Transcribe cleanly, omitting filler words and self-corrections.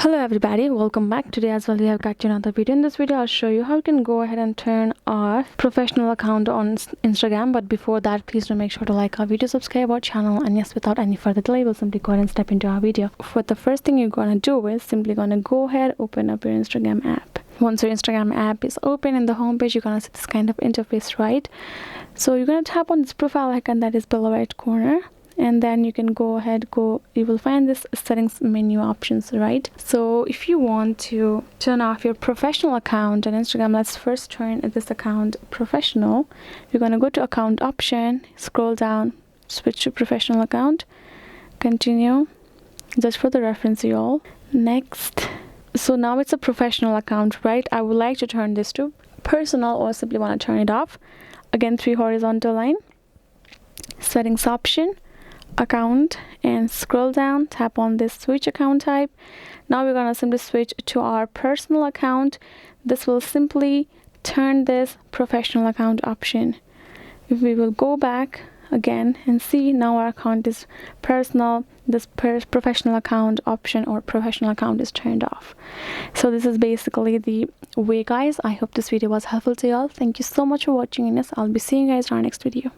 Hello everybody, welcome back. Today as well we have got you another video. In this video I'll show you how you can go ahead and turn our professional account on Instagram. But before that, please do make sure to like our video, subscribe our channel, and yes, without any further delay, we'll simply go ahead and step into our video. For the first thing you're gonna do is simply gonna go ahead, open up your Instagram app. Once your Instagram app is open, in the home page you're gonna see this kind of interface, right? So you're gonna tap on this profile icon that is below right corner, and then you can go ahead, you will find this settings menu options, right? So if you want to turn off your professional account on Instagram, let's first turn this account professional. You're going to go to account option, scroll down, switch to professional account, continue, just for the reference, y'all. Next, so now it's a professional account, right? I would like to turn this to personal, or simply want to turn it off. Again, 3 horizontal line, settings option, account, and scroll down, tap on this switch account type. Now we're gonna simply switch to our personal account. This will simply turn this professional account option. If we will go back again and see, now our account is personal, this professional account option or professional account is turned off. So this is basically the way, guys. I hope this video was helpful to y'all. Thank you so much for watching, and yes, I'll be seeing you guys in our next video.